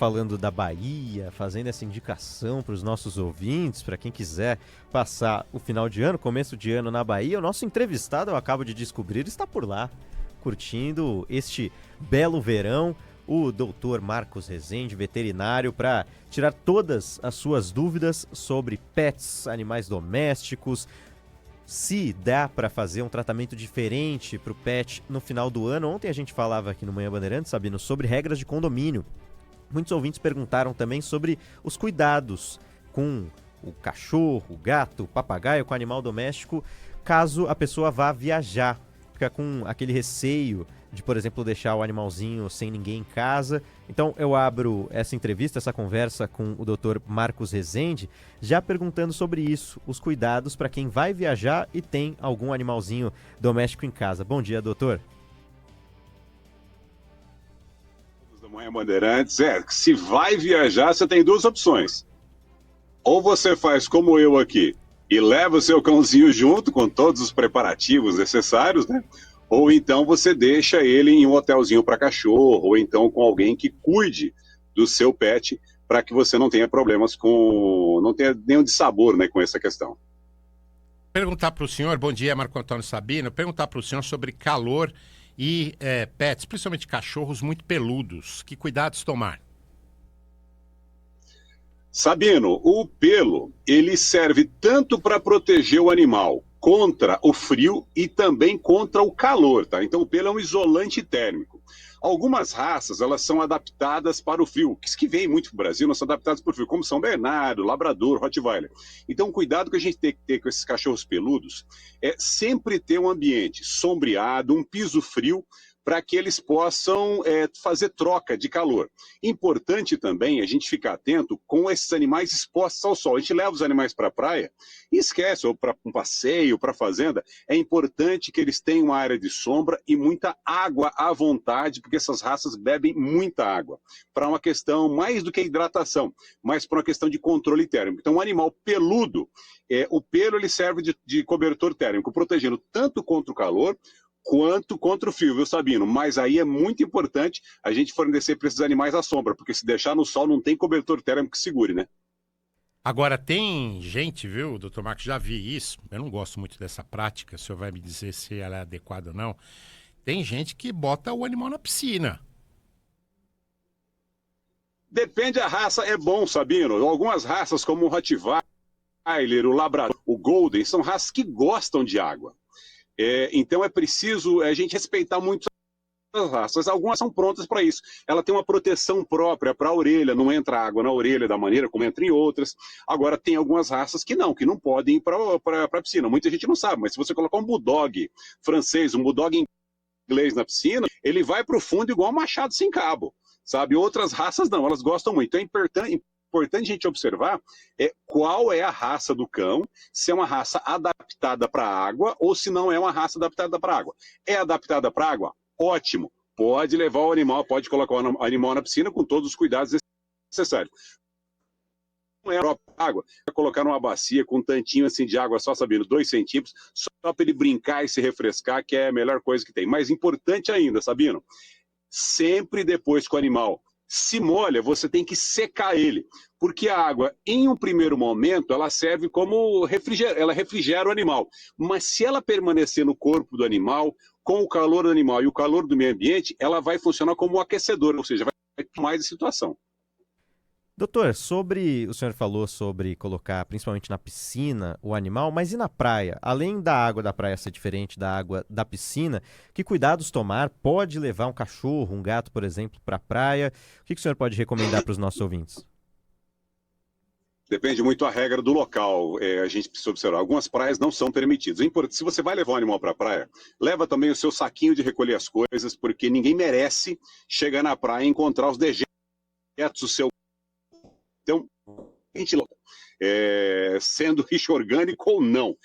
falando da Bahia, fazendo essa indicação para os nossos ouvintes, para quem quiser passar o final de ano, começo de ano na Bahia, o nosso entrevistado, eu acabo de descobrir, está por lá, curtindo este belo verão, o Dr. Marcos Rezende, veterinário, para tirar todas as suas dúvidas sobre pets, animais domésticos, se dá para fazer um tratamento diferente para o pet no final do ano. Ontem a gente falava aqui no Manhã Bandeirantes, Sabino, sobre regras de condomínio. Muitos ouvintes perguntaram também sobre os cuidados com o cachorro, o gato, o papagaio, com o animal doméstico, caso a pessoa vá viajar. Fica com aquele receio de, por exemplo, deixar o animalzinho sem ninguém em casa. Então eu abro essa entrevista, essa conversa com o Dr. Marcos Rezende, já perguntando sobre isso, os cuidados para quem vai viajar e tem algum animalzinho doméstico em casa. Bom dia, doutor. Da Manhã Bandeirantes, se vai viajar, você tem duas opções. Ou você faz como eu aqui e leva o seu cãozinho junto com todos os preparativos necessários, né? Ou então você deixa ele em um hotelzinho para cachorro, ou então com alguém que cuide do seu pet, para que você não tenha problemas não tenha nenhum dissabor, né, com essa questão. Perguntar para o senhor, bom dia, Marco Antônio Sabino, perguntar para o senhor sobre calor e pets, principalmente cachorros muito peludos. Que cuidados tomar? Sabino, o pelo, ele serve tanto para proteger o animal contra o frio e também contra o calor, tá? Então o pelo é um isolante térmico. Algumas raças, elas são adaptadas para o frio, que vem muito para o Brasil, não são adaptadas para o frio, como São Bernardo, Labrador, Rottweiler. Então o cuidado que a gente tem que ter com esses cachorros peludos é sempre ter um ambiente sombreado, um piso frio, para que eles possam fazer troca de calor. Importante também a gente ficar atento com esses animais expostos ao sol. A gente leva os animais para a praia e esquece, ou para um passeio, para a fazenda. É importante que eles tenham uma área de sombra e muita água à vontade, porque essas raças bebem muita água. Para uma questão mais do que hidratação, mas para uma questão de controle térmico. Então, um animal peludo, o pelo ele serve de cobertor térmico, protegendo tanto contra o calor, quanto contra o frio, viu, Sabino? Mas aí é muito importante a gente fornecer para esses animais a sombra, porque se deixar no sol não tem cobertor térmico que segure, né? Agora, tem gente, viu, doutor Marcos, já vi isso, eu não gosto muito dessa prática, o senhor vai me dizer se ela é adequada ou não. Tem gente que bota o animal na piscina. Depende da raça, é bom, Sabino. Algumas raças, como o Rottweiler, o Labrador, o Golden, são raças que gostam de água. Então é preciso a gente respeitar muito as raças. Algumas são prontas para isso. Ela tem uma proteção própria para a orelha, não entra água na orelha da maneira como entra em outras. Agora, tem algumas raças que não podem ir para a piscina. Muita gente não sabe, mas se você colocar um bulldog francês, um bulldog inglês na piscina, ele vai para o fundo igual um machado sem cabo, sabe? Outras raças não, elas gostam muito. Então é importante a gente observar qual é a raça do cão, se é uma raça adaptada para a água ou se não é uma raça adaptada para a água. É adaptada para a água? Ótimo. Pode levar o animal, pode colocar o animal na piscina com todos os cuidados necessários. Não é a própria água. Vai colocar numa bacia com um tantinho assim de água só, sabendo, 2 centímetros, só para ele brincar e se refrescar, que é a melhor coisa que tem. Mais importante ainda, Sabino, sempre depois que o animal se molha, você tem que secar ele, porque a água, em um primeiro momento, ela serve como ela refrigera o animal, mas se ela permanecer no corpo do animal, com o calor do animal e o calor do meio ambiente, ela vai funcionar como um aquecedor, ou seja, vai ter mais a situação. Doutor, o senhor falou sobre colocar principalmente na piscina o animal, mas e na praia? Além da água da praia ser diferente da água da piscina, que cuidados tomar? Pode levar um cachorro, um gato, por exemplo, para a praia? O que o senhor pode recomendar para os nossos ouvintes? Depende muito da regra do local, a gente precisa observar. Algumas praias não são permitidas. Se você vai levar um animal para a praia, leva também o seu saquinho de recolher as coisas, porque ninguém merece chegar na praia e encontrar os dejetos do seu. Então, sendo lixo orgânico ou não.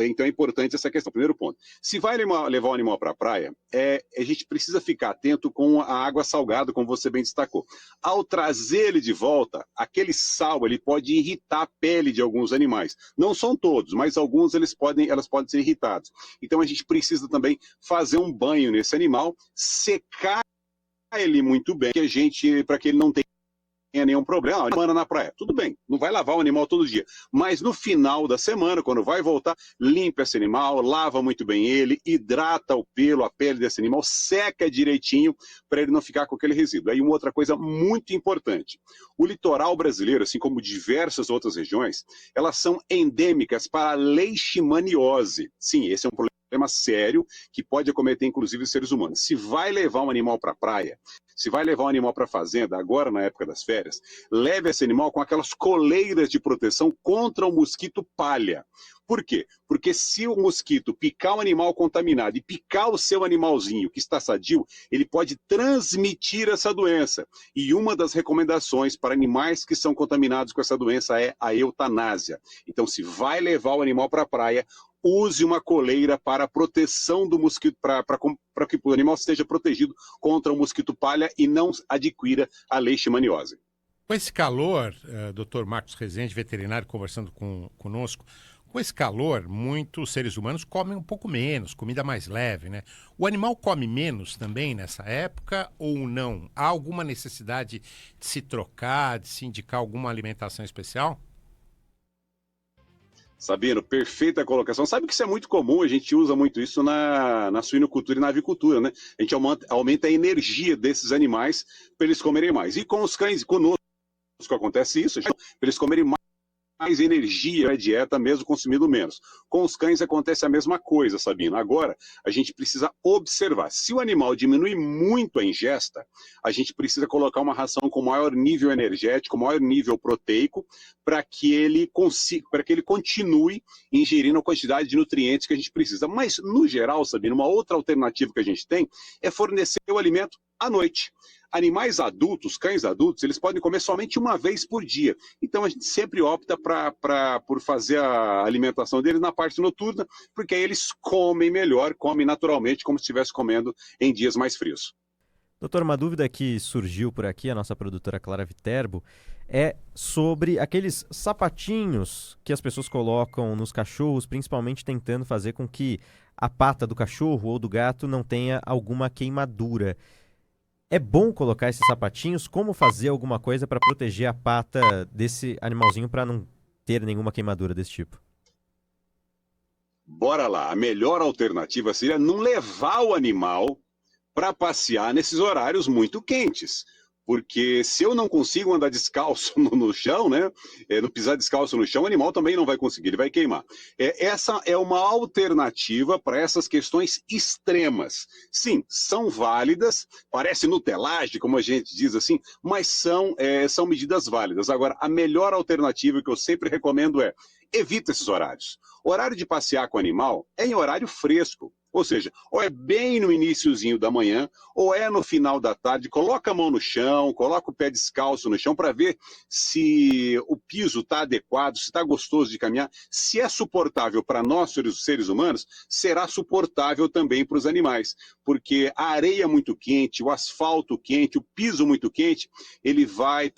Então é importante essa questão. Primeiro ponto. Se vai levar o animal para a praia, a gente precisa ficar atento com a água salgada, como você bem destacou. Ao trazer ele de volta, aquele sal ele pode irritar a pele de alguns animais. Não são todos, mas alguns elas podem ser irritados. Então a gente precisa também fazer um banho nesse animal, secar ele muito bem, para que ele não tenha nenhum problema, uma semana na praia. Tudo bem, não vai lavar o animal todo dia. Mas no final da semana, quando vai voltar, limpa esse animal, lava muito bem ele, hidrata o pelo, a pele desse animal, seca direitinho para ele não ficar com aquele resíduo. Aí uma outra coisa muito importante. O litoral brasileiro, assim como diversas outras regiões, elas são endêmicas para a leishmaniose. Sim, esse é um problema sério que pode acometer inclusive os seres humanos. Se vai levar um animal para a praia, se vai levar um animal para a fazenda, agora na época das férias, leve esse animal com aquelas coleiras de proteção contra o mosquito palha. Por quê? Porque se o mosquito picar um animal contaminado e picar o seu animalzinho que está sadio, ele pode transmitir essa doença. E uma das recomendações para animais que são contaminados com essa doença é a eutanásia. Então, se vai levar o animal para a praia, use uma coleira para a proteção do mosquito, para que o animal esteja protegido contra o mosquito palha e não adquira a leishmaniose. Com esse calor, Dr. Marcos Rezende, veterinário, conversando conosco, com esse calor, muitos seres humanos comem um pouco menos, comida mais leve, né? O animal come menos também nessa época ou não? Há alguma necessidade de se trocar, de se indicar alguma alimentação especial? Sabino, perfeita colocação. Sabe que isso é muito comum, a gente usa muito isso na suinocultura e na avicultura, né? A gente aumenta a energia desses animais para eles comerem mais. E com os cães, conosco acontece isso, para eles comerem mais energia na dieta, mesmo consumindo menos. Com os cães acontece a mesma coisa, Sabino. Agora, a gente precisa observar. Se o animal diminui muito a ingesta, a gente precisa colocar uma ração com maior nível energético, maior nível proteico, para que ele continue ingerindo a quantidade de nutrientes que a gente precisa. Mas, no geral, Sabino, uma outra alternativa que a gente tem é fornecer o alimento à noite. Animais adultos, cães adultos, eles podem comer somente uma vez por dia. Então a gente sempre opta por fazer a alimentação deles na parte noturna, porque aí eles comem melhor, comem naturalmente, como se estivesse comendo em dias mais frios. Doutor, uma dúvida que surgiu por aqui, a nossa produtora Clara Viterbo, é sobre aqueles sapatinhos que as pessoas colocam nos cachorros, principalmente tentando fazer com que a pata do cachorro ou do gato não tenha alguma queimadura. É bom colocar esses sapatinhos? Como fazer alguma coisa para proteger a pata desse animalzinho para não ter nenhuma queimadura desse tipo? Bora lá, a melhor alternativa seria não levar o animal para passear nesses horários muito quentes. Porque se eu não consigo andar descalço no chão, né? Não pisar descalço no chão, o animal também não vai conseguir, ele vai queimar. Essa é uma alternativa para essas questões extremas. Sim, são válidas, parece nutelagem, como a gente diz assim, mas são medidas válidas. Agora, a melhor alternativa que eu sempre recomendo é evita esses horários. O horário de passear com o animal é em horário fresco. Ou seja, ou é bem no iniciozinho da manhã, ou é no final da tarde, coloca a mão no chão, coloca o pé descalço no chão para ver se o piso está adequado, se está gostoso de caminhar. Se é suportável para nós, seres humanos, será suportável também para os animais. Porque a areia muito quente, o asfalto quente, o piso muito quente, ele vai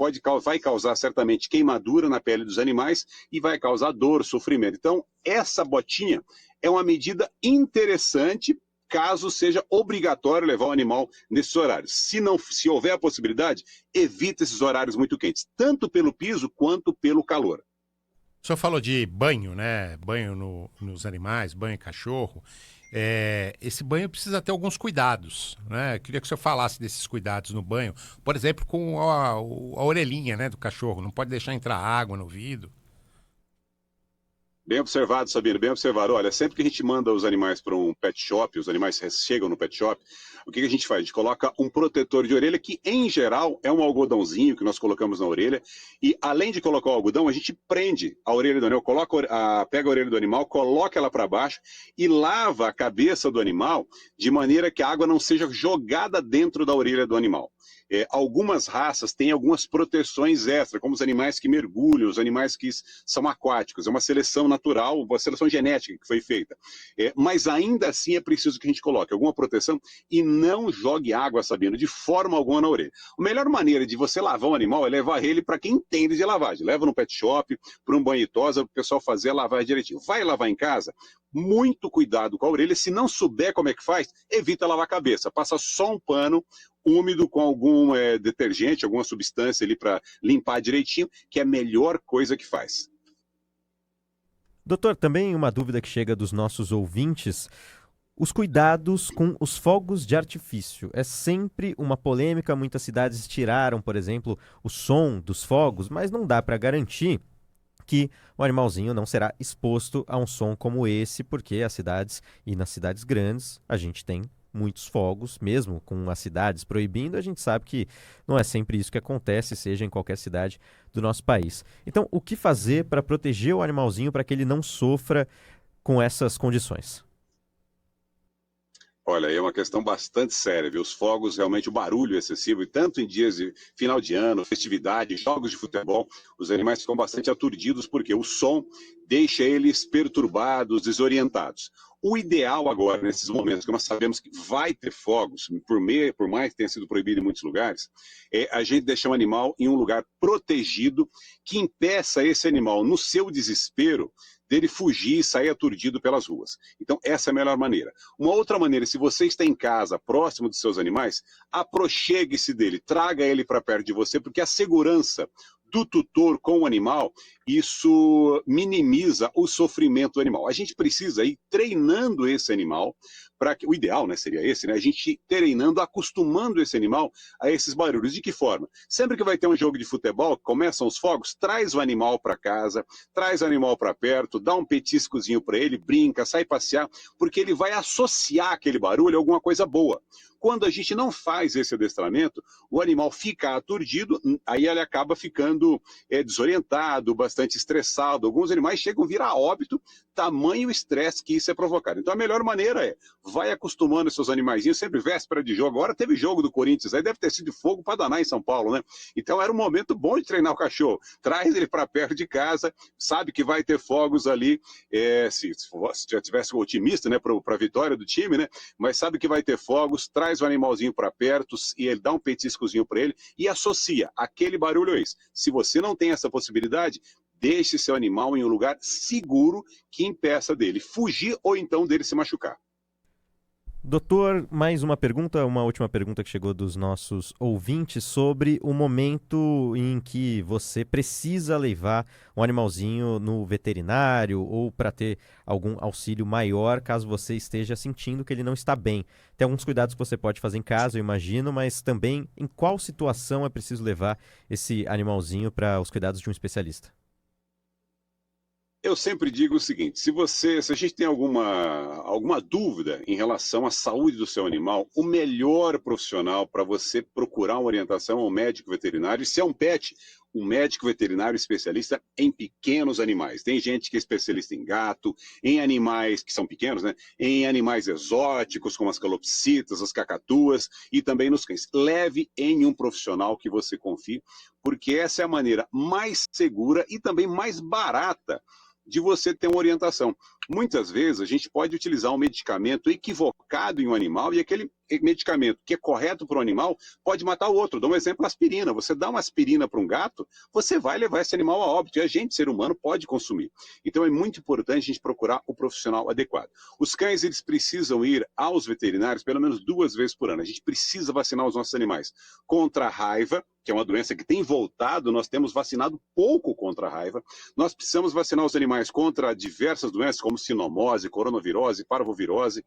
causar certamente queimadura na pele dos animais e vai causar dor, sofrimento. Então, essa botinha é uma medida interessante caso seja obrigatório levar o animal nesses horários. Se houver a possibilidade, evite esses horários muito quentes, tanto pelo piso quanto pelo calor. O senhor falou de banho, né? Banho nos animais, banho em cachorro. Esse banho precisa ter alguns cuidados, né? Eu queria que o senhor falasse desses cuidados no banho. Por exemplo, com a orelhinha, né, do cachorro. Não pode deixar entrar água no ouvido. Bem observado, Sabino, bem observado. Olha, sempre que a gente manda os animais para um pet shop, os animais chegam no pet shop, o que a gente faz? A gente coloca um protetor de orelha que, em geral, é um algodãozinho que nós colocamos na orelha e, além de colocar o algodão, a gente prende a orelha do animal, pega a orelha do animal, coloca ela para baixo e lava a cabeça do animal de maneira que a água não seja jogada dentro da orelha do animal. Algumas raças têm algumas proteções extras, como os animais que mergulham, os animais que são aquáticos. É uma seleção natural, uma seleção genética que foi feita. Mas ainda assim é preciso que a gente coloque alguma proteção e não jogue água, Sabino, de forma alguma na orelha. A melhor maneira de você lavar um animal é levar ele para quem entende de lavagem. Leva no pet shop, para um banho e tosa, para o pessoal fazer a lavagem direitinho. Vai lavar em casa? muito cuidado com a orelha. Se não souber como é que faz, evita lavar a cabeça. Passa só um pano úmido com algum detergente, alguma substância ali para limpar direitinho, que é a melhor coisa que faz. Doutor, também uma dúvida que chega dos nossos ouvintes. Os cuidados com os fogos de artifício. É sempre uma polêmica. Muitas cidades tiraram, por exemplo, o som dos fogos, mas não dá para garantir que o animalzinho não será exposto a um som como esse, porque as cidades e nas cidades grandes a gente tem muitos fogos, mesmo com as cidades proibindo, a gente sabe que não é sempre isso que acontece, seja em qualquer cidade do nosso país. Então, o que fazer para proteger o animalzinho para que ele não sofra com essas condições? Olha, é uma questão bastante séria, viu? Os fogos, realmente, o barulho excessivo, e tanto em dias de final de ano, festividade, jogos de futebol, os animais ficam bastante aturdidos, porque o som deixa eles perturbados, desorientados. O ideal agora, nesses momentos que nós sabemos que vai ter fogos, por mais que tenha sido proibido em muitos lugares, é a gente deixar o animal em um lugar protegido que impeça esse animal, no seu desespero, dele fugir e sair aturdido pelas ruas. Então, essa é a melhor maneira. Uma outra maneira, se você está em casa, próximo dos seus animais, aproxegue-se dele, traga ele para perto de você, porque a segurança do tutor com o animal, isso minimiza o sofrimento do animal. A gente precisa ir treinando esse animal, para que o ideal, né, seria esse, né? A gente treinando, acostumando esse animal a esses barulhos. De que forma? Sempre que vai ter um jogo de futebol, começam os fogos, traz o animal para casa, traz o animal para perto, dá um petiscozinho para ele, brinca, sai passear, porque ele vai associar aquele barulho a alguma coisa boa. Quando a gente não faz esse adestramento, o animal fica aturdido, aí ele acaba ficando desorientado, bastante estressado. Alguns animais chegam a virar óbito, tamanho estresse que isso é provocado. Então a melhor maneira é, vai acostumando seus animaizinhos, sempre véspera de jogo. Agora teve jogo do Corinthians, aí deve ter sido fogo para danar em São Paulo, né? Então era um momento bom de treinar o cachorro. Traz ele para perto de casa, sabe que vai ter fogos ali, se já tivesse otimista, né, para a vitória do time, né? Mas sabe que vai ter fogos, traz o animalzinho para perto e ele dá um petiscozinho para ele e associa aquele barulho a isso. Se você não tem essa possibilidade, deixe seu animal em um lugar seguro que impeça dele fugir ou então dele se machucar. Doutor, mais uma pergunta, uma última pergunta que chegou dos nossos ouvintes sobre o momento em que você precisa levar um animalzinho no veterinário ou para ter algum auxílio maior caso você esteja sentindo que ele não está bem. Tem alguns cuidados que você pode fazer em casa, eu imagino, mas também em qual situação é preciso levar esse animalzinho para os cuidados de um especialista? Eu sempre digo o seguinte, se a gente tem alguma dúvida em relação à saúde do seu animal, o melhor profissional para você procurar uma orientação é um médico veterinário. E se é um pet, um médico veterinário especialista em pequenos animais. Tem gente que é especialista em gato, em animais que são pequenos, né? Em animais exóticos, como as calopsitas, as cacatuas e também nos cães. Leve em um profissional que você confie, porque essa é a maneira mais segura e também mais barata de você ter uma orientação. Muitas vezes a gente pode utilizar um medicamento equivocado em um animal e aquele medicamento que é correto para o animal pode matar o outro. Dou um exemplo, aspirina. Você dá uma aspirina para um gato, você vai levar esse animal a óbito e a gente, ser humano, pode consumir. Então é muito importante a gente procurar o profissional adequado. Os cães, eles precisam ir aos veterinários pelo menos 2 vezes por ano. A gente precisa vacinar os nossos animais contra a raiva, que é uma doença que tem voltado, nós temos vacinado pouco contra a raiva. Nós precisamos vacinar os animais contra diversas doenças, como sinomose, coronavirose, parvovirose,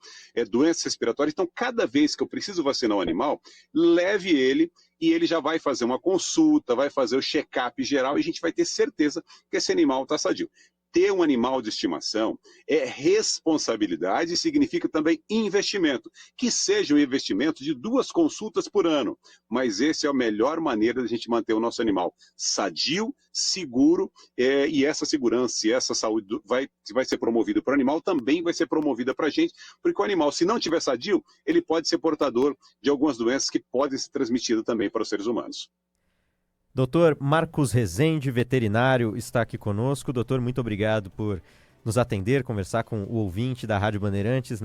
doenças respiratórias. Então, cada vez que eu preciso vacinar um animal, leve ele e ele já vai fazer uma consulta, vai fazer o check-up geral e a gente vai ter certeza que esse animal está sadio. Ter um animal de estimação é responsabilidade e significa também investimento, que seja um investimento de 2 consultas por ano, mas essa é a melhor maneira de a gente manter o nosso animal sadio, seguro, e essa segurança e essa saúde vai ser promovida para o animal, também vai ser promovida para a gente, porque o animal, se não estiver sadio, ele pode ser portador de algumas doenças que podem ser transmitidas também para os seres humanos. Doutor Marcos Rezende, veterinário, está aqui conosco. Doutor, muito obrigado por nos atender, conversar com o ouvinte da Rádio Bandeirantes